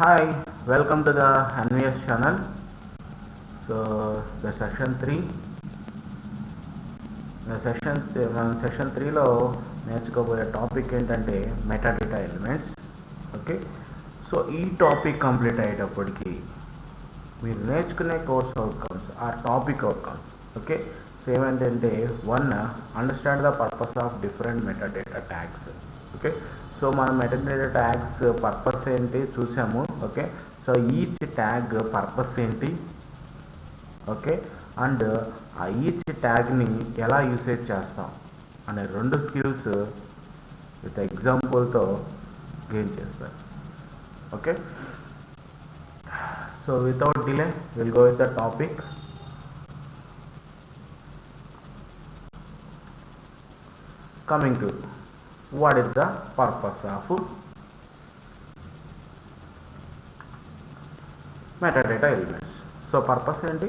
Hi, welcome to the NVS channel. So the section 3, మన section 3లో నేర్చుకోబోయే topic ఏంటంటే metadata elements. Okay, so ఈ topic complete అయ్యేటప్పటికి మీరు నేర్చుకునే కోర్స్ అవుట్కమ్స్ ఆ టాపిక్ అవుట్కమ్స్. ఓకే, సో ఏమంటే one, understand the purpose of different metadata tags. Okay, so మనం metadata tags purpose ఏంటి చూసాము. Okay, so each tag purpose ఏంటి, ఓకే, అండ్ ఆ ఈచ్ ట్యాగ్ని ఎలా యూసేజ్ చేస్తాం అనే రెండు స్కిల్స్ విత్ ఎగ్జాంపుల్తో గెయిన్ చేస్తారు. Okay, so without delay will go with the topic. Coming to what is the purpose of metadata elements. So purpose ఏంటి?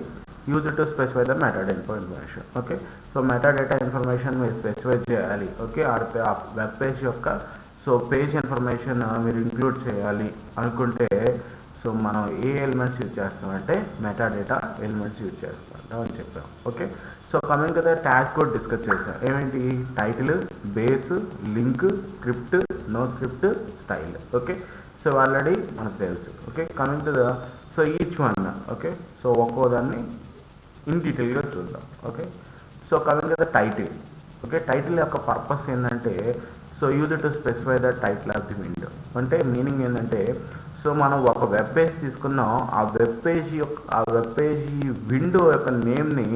Use to specify the metadata information. Okay, so metadata information మీరు specify చేయాలి. Okay, ఆ web page యొక్క so page information మీరు include చేయాలి అనుకుంటే so మనం ఏ ఎలిమెంట్స్ యూజ్ చేస్తామంటే మెటాడేటా ఎలిమెంట్స్ యూజ్ చేస్తాం అని చెప్పాం. Okay, so coming to the tags కూడా డిస్కస్ చేసాం. ఏమేంటి? Title, base, link, script, no script, style. Okay, so already మనకు తెలుసు. Okay, coming to the so each one. Okay, so ఒక్కో దాన్ని ఇన్ డీటెయిల్గా చూద్దాం. Okay, so coming to the title. Okay, title యొక్క పర్పస్ ఏంటంటే so use to specify the title of the window. అంటే meaning ఏంటంటే సో మనం ఒక వెబ్ పేజ్ తీసుకున్నాం, ఆ వెబ్ పేజ్ విండో యొక్క నేమ్ని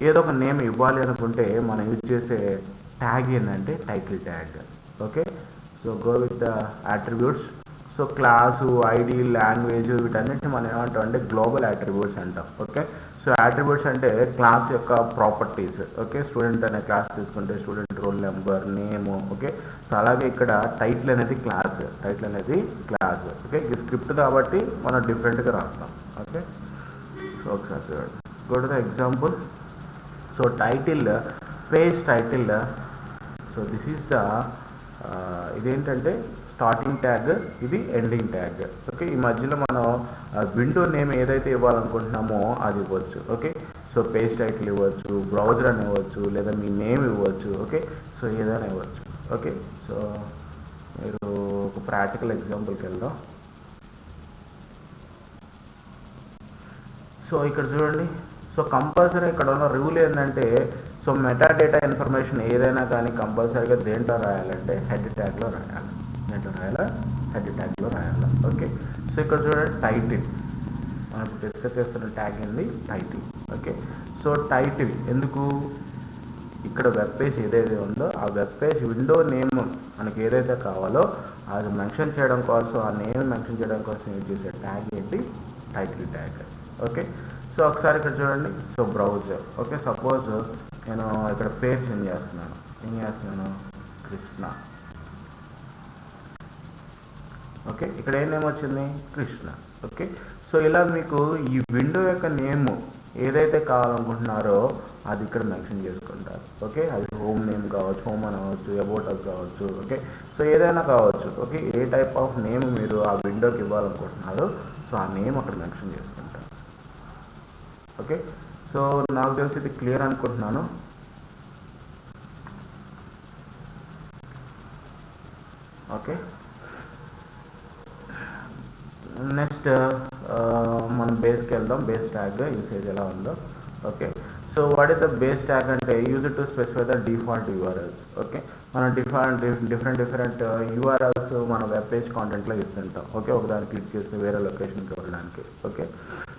ఏదో ఒక నేమ్ ఇవ్వాలి అనుకుంటే మనం యూజ్ చేసే ట్యాగ్ ఏంటంటే title tag. Okay, so go with the attributes. So class, ID, language వీటన్నిటిని మనం ఏమంటాం అంటే గ్లోబల్ అట్రిబ్యూట్స్ అంటాం. ఓకే, సో అట్రిబ్యూట్స్ అంటే క్లాస్ యొక్క ప్రాపర్టీస్. ఓకే, స్టూడెంట్ అనే క్లాస్ తీసుకుంటే స్టూడెంట్ రోల్ నెంబర్, నేము. ఓకే, సో అలాగే ఇక్కడ టైటిల్ అనేది క్లాస్. ఓకే, ఇది స్క్రిప్ట్ కాబట్టి మనం డిఫరెంట్గా రాస్తాం. ఓకే, సో ఒకసారి చూడండి. Go to the example. So title, page title. So this is the ఇదేంటంటే స్టార్టింగ్ ట్యాగ్, ఇది ఎండింగ్ ట్యాగ్. ఓకే, ఈ మధ్యలో మనం విండో నేమ్ ఏదైతే ఇవ్వాలనుకుంటున్నామో అది ఇవ్వచ్చు. ఓకే, సో పేజ్ టైటిల్ ఇవ్వచ్చు, బ్రౌజర్ అని ఇవ్వచ్చు, లేదా మీ నేమ్ ఇవ్వచ్చు. ఓకే, సో ఏదైనా ఇవ్వచ్చు. ఓకే, సో మీరు ఒక ప్రాక్టికల్ ఎగ్జాంపుల్కి వెళ్దాం. సో ఇక్కడ చూడండి. సో కంపల్సరీ ఇక్కడ ఉన్న రూల్ ఏంటంటే సో మెటాడేటా ఇన్ఫర్మేషన్ ఏదైనా కానీ కంపల్సరీగా దేంట్లో రాయాలంటే హెడ్ ట్యాగ్లో రాయాలి. హెడ్ ట్యాగ్లో రాయాలి. ఓకే, సో ఇక్కడ చూడండి టైటిల్. మనం ఇప్పుడు డిస్కస్ చేస్తున్న ట్యాగ్ ఏంది? టైటిల్. ఓకే, సో టైటిల్ ఎందుకు? ఇక్కడ వెబ్ పేజ్ ఏదైతే ఉందో ఆ వెబ్ పేజ్ విండో నేమ్ మనకి ఏదైతే కావాలో అది మెన్షన్ చేయడం కోసం, ఆ నేమ్ మెన్షన్ చేయడం కోసం యూజ్ చేసే ట్యాగ్ ఏంటి? Title tag. ఓకే, సో ఒకసారి ఇక్కడ చూడండి. So browser. ఓకే, సపోజ్ నేను ఇక్కడ పేరు చేంజ్ చేస్తున్నాను కృష్ణ. ఓకే, ఇక్కడ ఏ నేమ్ వచ్చింది? కృష్ణ. ఓకే, సో ఇలా మీకు ఈ విండో యొక్క నేమ్ ఏదైతే కావాలనుకుంటున్నారో అది ఇక్కడ మెన్షన్ చేసుకుంటారు. ఓకే, అది హోమ్ నేమ్ కావచ్చు, హోమ్ అని అవ్వచ్చు, అబౌట్ అస్ కావచ్చు. ఓకే, సో ఏదైనా కావచ్చు. Okay, A type of name మీరు ఆ విండోకి ఇవ్వాలనుకుంటున్నారో సో ఆ నేమ్ అక్కడ మెన్షన్ చేసుకుంటారు. ఓకే, సో నాకు తెలిసి ఇది క్లియర్ అనుకుంటున్నాను. ఓకే, నెక్స్ట్ మనం బేస్కి వెళ్దాం. బేస్ ట్యాగ్ యూసేజ్ ఎలా ఉందో. Okay, so what is the base tag అంటే use to specify the default URLs. Okay, మనం డిఫరెంట్ యూఆర్ఎల్స్ మన వెబ్ పేజ్ కాంటెంట్లో ఇస్తుంటాం. ఓకే, ఒకదాన్ని క్లిక్ చేసి వేరే లొకేషన్కి వెళ్ళడానికి. ఓకే,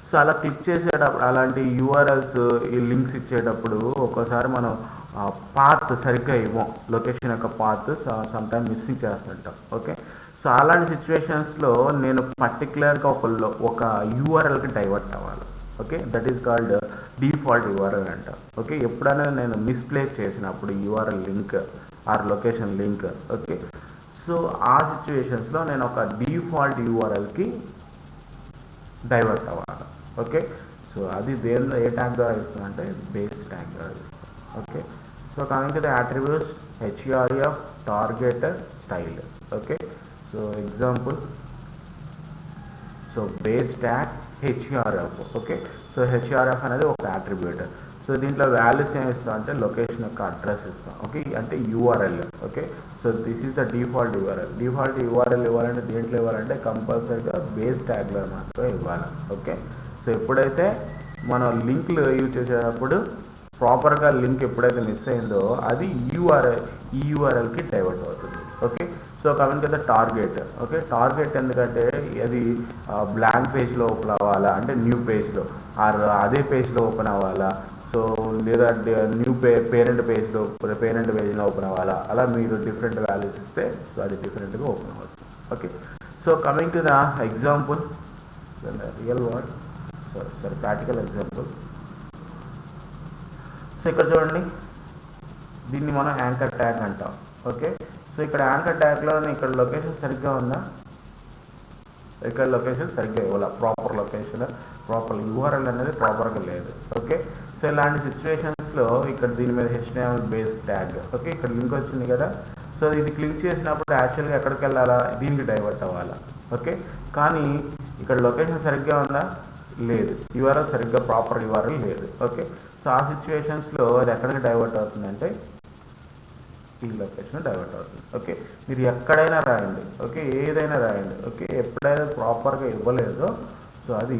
సో అలా క్లిక్ చేసేటప్పుడు అలాంటి యూఆర్ఎల్స్ ఈ లింక్స్ ఇచ్చేటప్పుడు ఒక్కోసారి మనం పాత్ సరిగ్గా ఇవ్వం, లొకేషన్ యొక్క పాత్ సమ్టైమ్ మిస్సింగ్ చేస్తుంటాం. ఓకే, సో అలాంటి సిచ్యువేషన్స్లో నేను పర్టికులర్గా ఒక యూఆర్ఎల్కి డైవర్ట్ అవ్వాలి. Okay, that is called default URL అంట. ఓకే, ఎప్పుడైనా నేను మిస్ప్లేస్ చేసినప్పుడు URL link or location link. Okay, so ఆ సిచ్యువేషన్స్లో నేను ఒక డిఫాల్ట్ యూఆర్ఎల్కి డైవర్ట్ అవ్వాలి. ఓకే, సో అది ఏ ట్యాగ్ ద్వారా ఇస్తామంటే బేస్ ట్యాగ్ ద్వారా ఇస్తాం. Okay, so coming to the attributes, HRF, target, style. Okay, so example. So base tag HRF. Okay, so HRF అనేది ఒక అట్రిబ్యూట్. సో దీంట్లో వాల్యూస్ ఏమి ఇస్తాం అంటే లొకేషన్ యొక్క అడ్రస్ ఇస్తాం. ఓకే, అంటే URL. Okay, so this is the default URL. Default URL ఇవ్వాలంటే దేంట్లో ఇవ్వాలంటే కంపల్సరీగా బేస్ ట్యాగ్లో మాత్రమే ఇవ్వాలి. ఓకే, సో ఎప్పుడైతే మనం లింక్లు యూజ్ చేసేటప్పుడు ప్రాపర్గా లింక్ ఎప్పుడైతే మిస్ అయిందో అది ఈ యూఆర్ఎల్కి డైవర్ట్ అవుతుంది. Okay, so coming to the target. Okay, target ఎందుకంటే అది బ్లాంక్ పేజ్లో ఓపెన్ అవ్వాలా అంటే న్యూ పేజ్లో, ఆర్ అదే పేజ్లో ఓపెన్ అవ్వాలా, సో లేదా న్యూ పేరెంట్ పేజ్లో ఓపెన్ అవ్వాలా, అలా మీరు డిఫరెంట్ వాల్యూస్ ఇస్తే సో అది డిఫరెంట్గా ఓపెన్ అవుతుంది. Okay, so coming to the example, real world sorry practical example. So ఇక్కడ చూడండి, దీన్ని మనం యాంకర్ ట్యాగ్ అంటాం. ఓకే, సో ఇక్కడ యాంకర్ ట్యాగ్లో ఇక్కడ లొకేషన్ సరిగ్గా ఉందా, ఇక్కడ లొకేషన్ సరిగ్గా ఇవ్వాలి, ప్రాపర్ లొకేషన్, ప్రాపర్ యూఆర్ఎల్ అనేది ప్రాపర్గా లేదు. ఓకే, సో ఇలాంటి సిచ్యువేషన్స్లో ఇక్కడ దీని మీద HTML బేస్ ట్యాగ్. ఓకే, ఇక్కడ లింక్ వచ్చింది కదా, సో ఇది క్లిక్ చేసినప్పుడు యాక్చువల్గా ఎక్కడికి వెళ్ళాలా, దీనికి డైవర్ట్ అవ్వాలా. ఓకే, కానీ ఇక్కడ లొకేషన్ సరిగ్గా ఉందా, లేదు, యూఆర్ఎల్ సరిగ్గా ప్రాపర్ యూఆర్ఎల్ లేదు. ఓకే, సో ఆ సిచ్యువేషన్స్లో అది ఎక్కడికి డైవర్ట్ అవుతుందంటే ఈ లొకేషన్ డైవర్ట్ అవుతుంది. ఓకే, మీరు ఎక్కడైనా రాయండి, ఓకే, ఏదైనా రాయండి. ఓకే, ఎప్పుడైతే ప్రాపర్గా ఇవ్వలేదో సో అది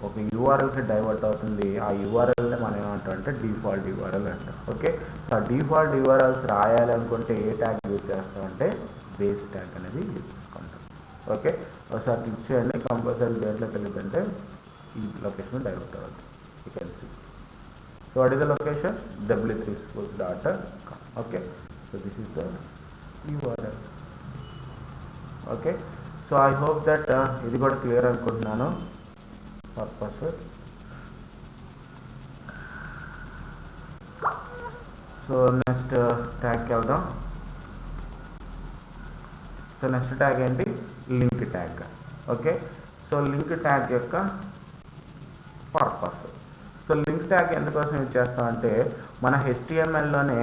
ఒక యూఆర్ఎల్కి డైవర్ట్ అవుతుంది. ఆ యూఆర్ఎల్ని మనం ఏమంటాం అంటే డిఫాల్ట్ యూఆర్ఎల్ అంటాం. ఓకే, సో ఆ డిఫాల్ట్ యూఆర్ఎల్స్ రాయాలి అనుకుంటే ఏ ట్యాగ్ యూజ్ చేస్తామంటే బేస్ ట్యాగ్ అనేది యూజ్ చేసుకుంటాం. ఓకే, ఒకసారి క్లిక్ చేయండి, కంపల్సరీ దేంట్లోకి వెళ్ళిందంటే ఈ లొకేషన్ డైవర్ట్ అవుతుంది. You can see. So what is the location, w3schools.com. Okay, so this is the URL. okay, so I hope that ఇది కూడా క్లియర్ అనుకుంటున్నాను పర్పస్. సో నెక్స్ట్ ట్యాగ్కి వెళ్దాం. సో నెక్స్ట్ ట్యాగ్ ఏంటి, link tag. Okay, so link tag యొక్క purpose. So link tag ఎందుకోసం use చేస్తామంటే మన HTMLలోనే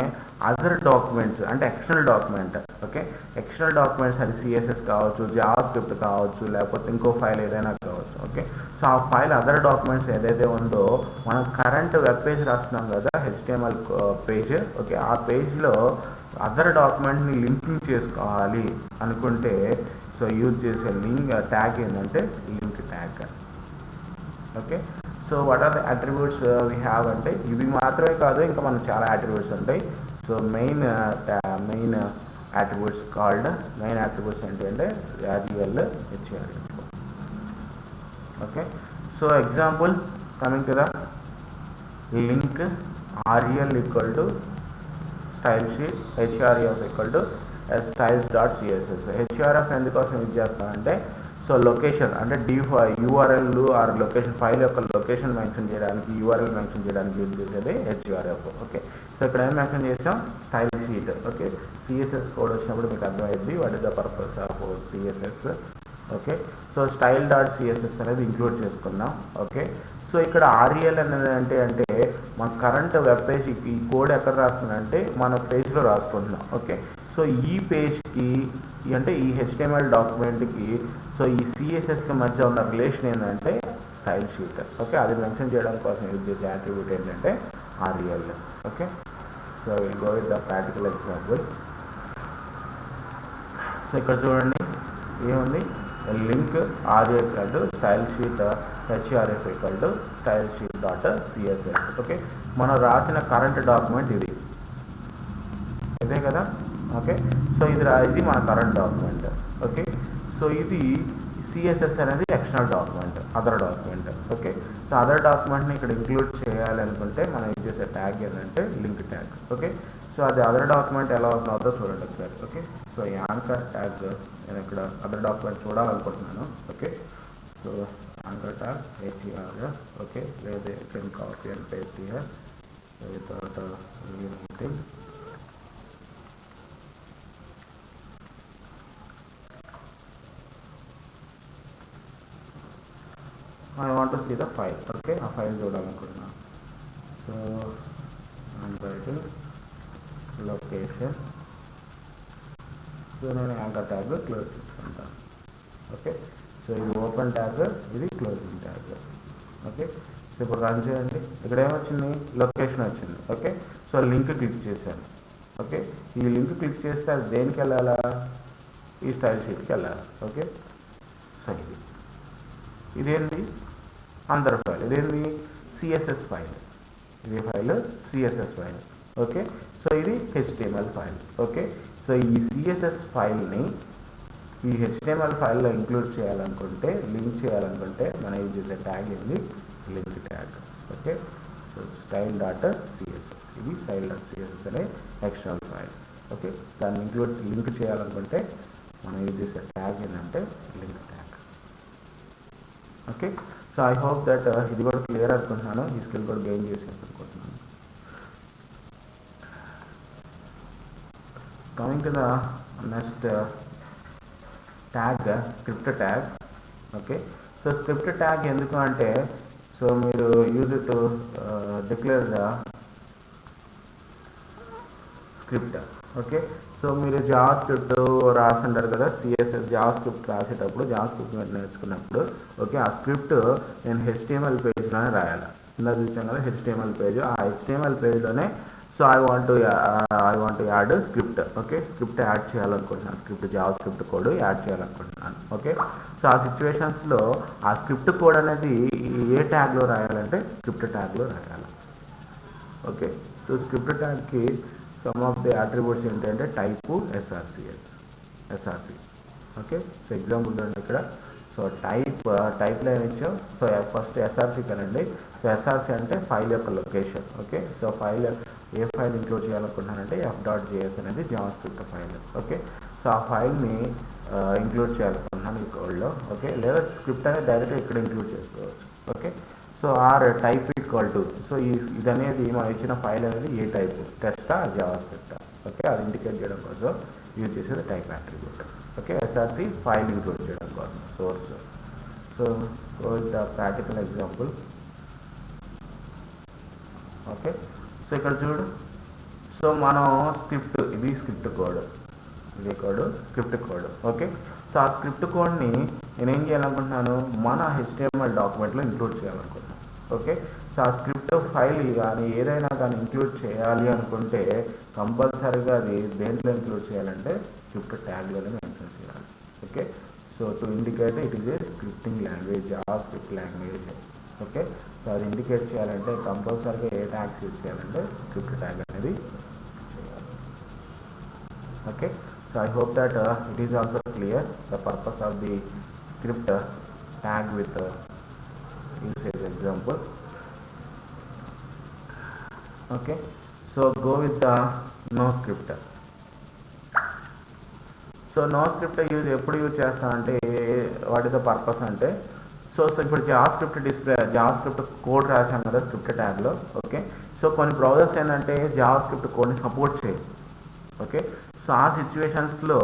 other documents అంటే external document. Okay, external documents అది CSS కావచ్చు, జావాస్క్రిప్ట్ కావచ్చు, లేకపోతే ఇంకో ఫైల్ ఏదైనా కావచ్చు. ఓకే, సో ఆ ఫైల్ అదర్ డాక్యుమెంట్స్ ఏదైతే ఉందో మనం కరెంట్ వెబ్ పేజ్ రాస్తున్నాం కదా HTML పేజ్. ఓకే, ఆ పేజ్లో అదర్ డాక్యుమెంట్ని లింకింగ్ చేసుకోవాలి అనుకుంటే సో యూజ్ చేసే లింక్ ట్యాగ్ ఏంటంటే link tag. Okay, so what are the attributes we have అంటే ఇవి మాత్రమే కాదు, ఇంకా మనకు చాలా అట్రిబ్యూట్స్ ఉంటాయి. సో మెయిన్ అట్రిబ్యూట్స్ ఏంటంటే REL HTML. Okay, so example coming to the link REL equal to style sheet, href equal to styles.css. href ఎందుకోసం యూజ్ చేస్తామంటే సో లొకేషన్ అంటే URL ఆర్ లొకేషన్ ఫైల్ యొక్క లొకేషన్ మెన్షన్ చేయడానికి, URL mention చేయడానికి use చేసేది href. Okay, so ఇక్కడ ఏం mention చేసాం, style sheet. Okay, CSS code వచ్చినప్పుడు మీకు అర్థమైంది what is the purpose of CSS. Okay, so style.css అనేది ఇంక్లూడ్ చేసుకున్నాం. ఓకే, సో ఇక్కడ REL అనేది అంటే మన కరెంట్ వెబ్ పేజ్ ఈ కోడ్ ఎక్కడ రాస్తుందంటే మన పేజ్లో రాసుకుంటున్నాం. ఓకే, సో ఈ పేజ్కి అంటే ఈ HTML డాక్యుమెంట్కి సో ఈ CSSకి మధ్య ఉన్న రిలేషన్ ఏంటంటే స్టైల్ షీట్. ఓకే, అది మెన్షన్ చేయడం కోసం యూజ్ చేసే అట్రిబ్యూట్ ఏంటంటే REL. Okay, so will go with the practical example. So ఇక్కడ చూడండి ఏముంది, link REL equal to style sheet, href equal to style షీట్.css. ఓకే, మనం రాసిన కరెంట్ డాక్యుమెంట్ ఇదే కదా. ఓకే, సో ఇది మన కరెంట్ డాక్యుమెంట్. ఓకే, సో ఇది CSS అనేది external document, other document. Okay, so other డాక్యుమెంట్ని ఇక్కడ ఇంక్లూడ్ చేయాలి అనుకుంటే మనం యూజ్ చేసే ట్యాగ్ ఏంటంటే లింక్ ట్యాగ్. ఓకే, సో అది అదర్ డాక్యుమెంట్ ఎలా అవుతుందో చూడండి ఒకసారి. ఓకే, సో యాంకర్ ట్యాగ్ నేను ఇక్కడ అదర్ డాక్యుమెంట్ చూడాలనుకుంటున్నాను. Okay, so anchor tag HTML. Okay, లేదా can copy and paste here without reading. I want to see the file. Okay, ఆ ఫైల్ చూడాలనుకుంటున్నాను. So I'm writing location. So నేను anchor tag close చేసుకుంటాను. Okay, so so ఇది open tag, ఇది closing tag. Okay, so ఇప్పుడు run చేయండి. ఇక్కడ ఏమొచ్చింది, లొకేషన్ వచ్చింది. ఓకే, సో లింక్ క్లిక్ చేశాను. ఓకే, ఈ లింక్ క్లిక్ చేస్తే అది దేనికి వెళ్ళాలా, ఈ స్టైల్ షీట్కి వెళ్ళాలి. ఓకే, సో ఇదేంది అందర్ ఫైల్, ఇదేంది సిఎస్ఎస్ ఫైల్, ఇది file CSS file. Okay, so ఇది హెచ్టిఎంఎల్ ఫైల్. ఓకే, సో ఈ సిఎస్ఎస్ ఫైల్ని ఈ హెచ్టిఎంఎల్ ఫైల్లో ఇంక్లూడ్ చేయాలనుకుంటే, లింక్ చేయాలనుకుంటే మనం యూజ్ చేసే ట్యాగ్ ఏంది, link tag. Okay, so style dot CSS, ఇది స్టైల్ డాట్ సిఎస్ఎస్ అనే ఎక్స్టర్నల్ ఫైల్. ఓకే, దాన్ని లింక్ చేయాలనుకుంటే మనం యూజ్ చేసే ట్యాగ్ ఏంటంటే link tag. Okay, so I hope that ఇది కూడా క్లియర్ అనుకుంటున్నాను, ఈ స్కిల్ కూడా గెయిన్ చేసేది అనుకుంటున్నాను. Coming to the next tag, script tag. Okay, so script tag ఎందుకు అంటే, సో మీరు use to declare the script. Okay, so మీరు జావా స్క్రిప్ట్ రాస్తుంటారు కదా, సిఎస్ఎస్ జావా స్క్రిప్ట్ రాసేటప్పుడు, జావా స్క్రిప్ట్ నేర్చుకున్నప్పుడు, ఓకే, ఆ స్క్రిప్ట్ నేను హెచ్టిఎంఎల్ పేజ్లోనే రాయాలి. ఇందా చూసాం కదా హెచ్టిఎంఎల్ పేజ్, ఆ హెచ్టిఎంఎల్ పేజ్లోనే so I want add script. Okay, script add చేయాలనుకుంటున్నాను, script JavaScript code add చేయాలనుకుంటున్నాను. ఓకే, సో ఆ సిచ్యువేషన్స్లో ఆ స్క్రిప్ట్ కోడ్ అనేది ఏ ట్యాగ్లో రాయాలంటే స్క్రిప్ట్ ట్యాగ్లో రాయాలి. ఓకే, సో స్క్రిప్ట్ ట్యాగ్కి సమ్ ఆఫ్ ది అట్రిబ్యూట్స్ ఏంటంటే type SRC. Okay, so example చూడండి ఇక్కడ. సో టైప్లో ఏమి ఇచ్చాం, సో ఫస్ట్ ఎస్ఆర్సి కనండి. సో ఎస్ఆర్సి అంటే ఫైల్ యొక్క లొకేషన్. ఓకే, సో ఫైల్ ఏ ఫైల్ ఇంక్లూడ్ చేయాలనుకుంటున్నానంటే f.js అనేది JavaScript file. Okay, so ఆ ఫైల్ని ఇంక్లూడ్ చేయాలనుకుంటున్నాను ఈ కోడ్లో. ఓకే, లేదా స్క్రిప్ట్ అనేది డైరెక్ట్గా ఇక్కడ ఇంక్లూడ్ చేసుకోవచ్చు. Okay, so or type equal to, so ఇది అనేది మనం ఇచ్చిన ఫైల్ అనేది ఏ టైప్, టెస్టా జావా స్క్రిప్టా. ఓకే, అది ఇండికేట్ చేయడం కోసం యూజ్ చేసేది type attribute. Okay, SRC file include చేయడం కోసం source. So with the practical example. Okay, so ఇక్కడ చూడు, సో మనం స్క్రిప్ట్, ఇది స్క్రిప్ట్ కోడ్, ఇది code script code. Okay, so ఆ స్క్రిప్ట్ కోడ్ని నేనేం చేయాలనుకుంటున్నాను, మన హెచ్టిఎంఎల్ డాక్యుమెంట్లో ఇంక్లూడ్ చేయాలనుకుంటున్నాను. ఓకే, సో ఆ స్క్రిప్ట్ ఫైల్ కానీ ఏదైనా కానీ ఇంక్లూడ్ చేయాలి అనుకుంటే కంపల్సరీగా అది దేంట్లో ఇంక్లూడ్ చేయాలంటే స్క్రిప్ట్ ట్యాగ్లోనే మెన్షన్ చేయాలి. Okay, so to indicate it is a scripting language, JavaScript language. Okay, so అది ఇండికేట్ చేయాలంటే కంపల్సరీగా ఏ ట్యాగ్స్ యూజ్ చేయాలంటే స్క్రిప్ట్ ట్యాగ్ అనేది చేయాలి. Okay, so I hope that it is also clear the purpose of the script tag with usage example. Okay, so go with the no script. So no script ఎప్పుడు use చేస్తామంటే, what is the purpose అంటే, so ఇప్పుడు Java script code రాసాం కదా script ట్యాగ్లో. Okay, so కొన్ని browsers ఏంటంటే Java script కోడ్ని support చేయదు. ఓకే, సో ఆ సిచ్యువేషన్స్లో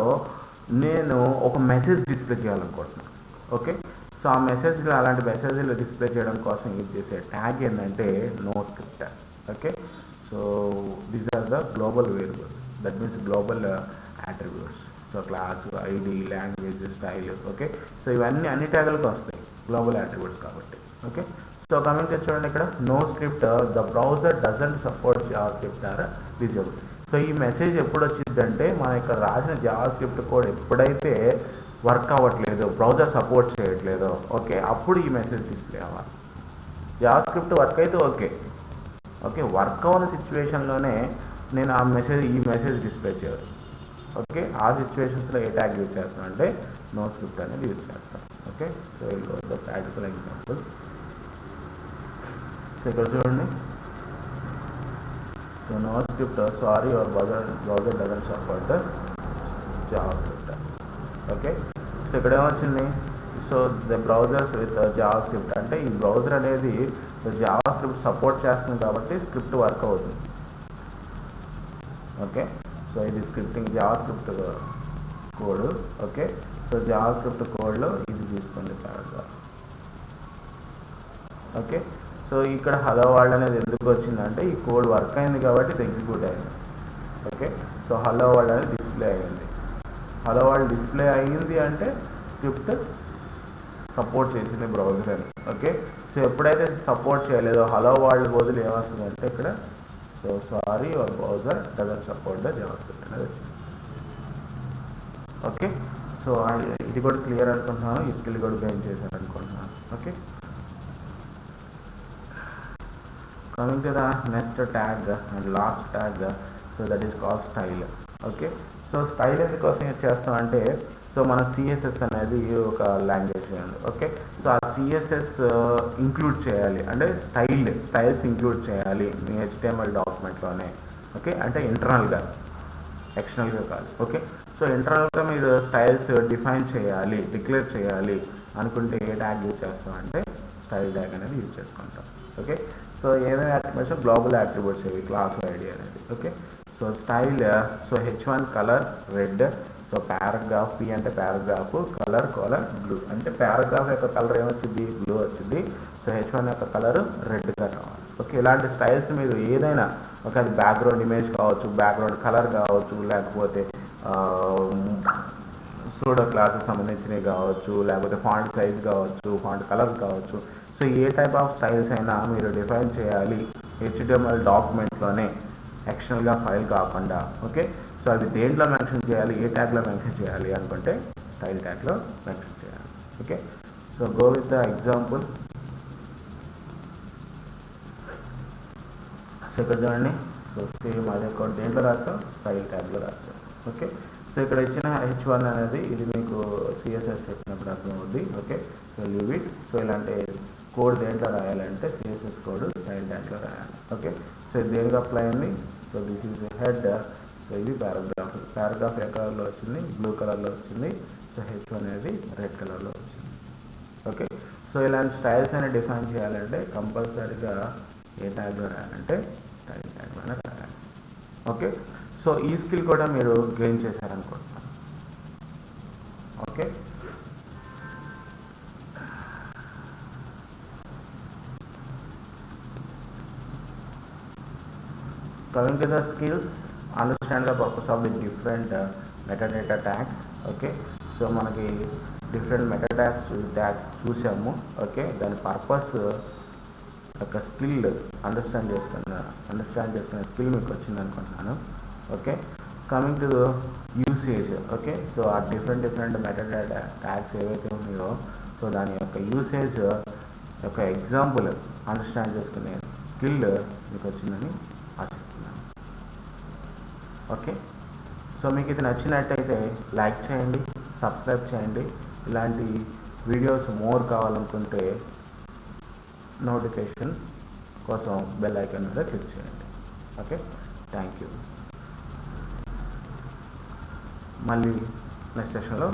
నేను ఒక మెసేజ్ డిస్ప్లే చేయాలనుకుంటున్నాను. ఓకే, సో ఆ మెసేజ్లో అలాంటి మెసేజ్లు డిస్ప్లే చేయడం కోసం యూజ్ చేసే ట్యాగ్ ఏంటంటే no script. Okay, so these are the global variables, that means global attributes. So class, ID, language, style. Okay, so ఇవన్నీ అన్ని ట్యాగులకు వస్తాయి గ్లోబల్ అట్రిబ్యూట్స్ కాబట్టి. ఓకే, సో కమింగ్ టు చూడండి ఇక్కడ, no script the browser doesn't support JavaScript or disable. So ఈ message ఎప్పుడు వచ్చిందంటే, మన ఇక్కడ రాసిన జావా స్క్రిప్ట్ కోడ్ ఎప్పుడైతే వర్క్ అవ్వట్లేదు, బ్రౌజర్ సపోర్ట్ చేయట్లేదు, ఓకే, అప్పుడు ఈ మెసేజ్ డిస్ప్లే అవ్వాలి. జావా స్క్రిప్ట్ వర్క్ అయితే ఓకే, ఓకే, వర్క్ అవ్వని సిచ్యువేషన్లోనే నేను ఈ మెసేజ్ డిస్ప్లే చేయాలి. ఓకే, ఆ సిచ్యువేషన్స్లో ఏ ట్యాగ్ యూజ్ చేస్తాను అంటే నో స్క్రిప్ట్ అనేది యూజ్ చేస్తాను. ఓకే, సో ఇది ప్రాక్టికల్ ఎగ్జాంపుల్. సో ఇక్కడ చూడండి, so no script sorry your browser doesn't support JavaScript. Okay, so ఇక్కడ ఏమొచ్చింది, so the browsers with JavaScript అంటే ఈ బ్రౌజర్ అనేది జావా స్క్రిప్ట్ సపోర్ట్ చేస్తుంది కాబట్టి స్క్రిప్ట్ వర్క్ అవుతుంది. ఓకే, సో ఇది scripting JavaScript code. Okay, so JavaScript కోడ్లో ఇది తీసుకోండి ప్యారాగ్రాఫ్. ఓకే, సో ఇక్కడ హలో వరల్డ్ అనేది ఎందుకు వచ్చిందంటే ఈ కోడ్ వర్క్ అయింది కాబట్టి ఇది ఎగ్జిక్యూట్ అయింది. ఓకే, సో హలో వరల్డ్ అనేది డిస్ప్లే అయింది. హలో వరల్డ్ డిస్ప్లే అయ్యింది అంటే స్క్రిప్ట్ సపోర్ట్ చేసింది బ్రౌజర్ అని. ఓకే, సో ఎప్పుడైతే సపోర్ట్ చేయలేదో హలో వరల్డ్ బదులు ఏమొస్తుందంటే ఇక్కడ so sorry your browser doesn't support the JavaScript అనేది వచ్చింది. ఓకే, సో ఇది కూడా క్లియర్ అనుకుంటున్నాను, ఈ స్కిల్ కూడా గెయిన్ చేశాను అనుకుంటున్నాను. Okay, coming to the next tag and last tag, so that is called style. Okay, so style ఎందుకోసం ఏం చేస్తామంటే సో మన సిఎస్ఎస్ అనేది ఒక లాంగ్వేజ్ అండి. ఓకే, సో ఆ సిఎస్ఎస్ ఇంక్లూడ్ చేయాలి అంటే స్టైల్స్ ఇంక్లూడ్ చేయాలి మీ HTML డాక్యుమెంట్లోనే. ఓకే, అంటే ఇంటర్నల్గా ఎక్స్టర్నల్గా కాదు. ఓకే, సో ఇంటర్నల్గా మీరు స్టైల్స్ డిఫైన్ చేయాలి, డిక్లేర్ చేయాలి అనుకుంటే ఏ ట్యాగ్ యూజ్ చేస్తామంటే స్టైల్ ట్యాగ్ అనేది యూజ్ చేసుకుంటాం. ఓకే, సో ఏమేమి యాట్రిబ్యూట్స్ గ్లోబల్ యాట్రిబ్యూట్స్ ఇవి క్లాస్ ఐడి అనేది. Okay, so style so H1 colour red, so paragraph P అంటే పారాగ్రాఫ్, కలర్ బ్లూ అంటే పారాగ్రాఫ్ యొక్క కలర్ ఏమొచ్చింది బ్లూ వచ్చింది, సో H1 యొక్క కలర్ రెడ్గా రావాలి. ఓకే, ఇలాంటి స్టైల్స్ మీరు ఏదైనా ఒక అది బ్యాక్గ్రౌండ్ ఇమేజ్ కావచ్చు, బ్యాక్గ్రౌండ్ కలర్ కావచ్చు, లేకపోతే సూడో క్లాస్కి సంబంధించినవి కావచ్చు, లేకపోతే ఫాంట్ సైజ్ కావచ్చు, ఫాంట్ కలర్ కావచ్చు. So A type of styles అయినా మీరు డిఫైన్ చేయాలి HTML డాక్యుమెంట్లోనే, ఎక్స్టర్నల్గా ఫైల్ కాకుండా. ఓకే, సో అది దేంట్లో మెన్షన్ చేయాలి, ఏ ట్యాగ్లో మెన్షన్ చేయాలి అనుకుంటే స్టైల్ ట్యాగ్లో మెన్షన్ చేయాలి. Okay, so go with the example. So ఇక్కడ చూడండి, సో సేమ్ అదే కోడ్ దేంట్లో రాస్తాం, స్టైల్ ట్యాగ్లో రాస్తాం. ఓకే, సో ఇక్కడ ఇచ్చిన H1 అనేది ఇది మీకు సిఎస్ఎస్ చెప్పినప్పుడు అర్థం అవుద్ది. Okay, so leave it. So ఇలాంటి కోడ్ దేంట్లో రాయాలంటే సిఎస్ఎస్ కోడ్ స్టైల్ ట్యాగ్లో రాయాలి. ఓకే, సో ఇది దేనికి అప్లై అయింది, so this is head, so ఇది పారాగ్రాఫ్ ఏ కలర్లో వచ్చింది, బ్లూ కలర్లో వచ్చింది, సో H1 అనేది రెడ్ కలర్లో వచ్చింది. ఓకే, సో ఇలాంటి స్టైల్స్ అనేది డిఫైన్ చేయాలంటే కంపల్సరీగా ఏ ట్యాగ్లో రాయాలంటే స్టైల్ ట్యాగ్లోనే రాయాలి. ఓకే, సో ఈ స్కిల్ కూడా మీరు గెయిన్ చేశారనుకుంటున్నాను. Okay, coming to the skills, understand the purpose of the different metadata tags. Okay, so మనకి డిఫరెంట్ ట్యాగ్స్ చూసాము. ఓకే, దాని పర్పస్ ఒక స్కిల్ అండర్స్టాండ్ చేసుకున్న స్కిల్ మీకు వచ్చింది అనుకుంటున్నాను. Okay, coming to usage. Okay, so ఆ డిఫరెంట్ మెటాడేటా ట్యాగ్స్ ఏవైతే ఉన్నాయో సో దాని యొక్క యూసేజ్ యొక్క ఎగ్జాంపుల్ అండర్స్టాండ్ చేసుకునే స్కిల్ మీకు వచ్చిందని ఆశిస్తున్నాను. ఓకే, సో మీకు ఇది నచ్చినట్టయితే లైక్ చేయండి, సబ్స్క్రైబ్ చేయండి. ఇలాంటి వీడియోస్ మోర్ కావాలనుకుంటే నోటిఫికేషన్ కోసం బెల్ ఐకాన్ మీద క్లిక్ చేయండి. Okay, thank you. మళ్ళీ నెక్స్ట్ సెషన్లో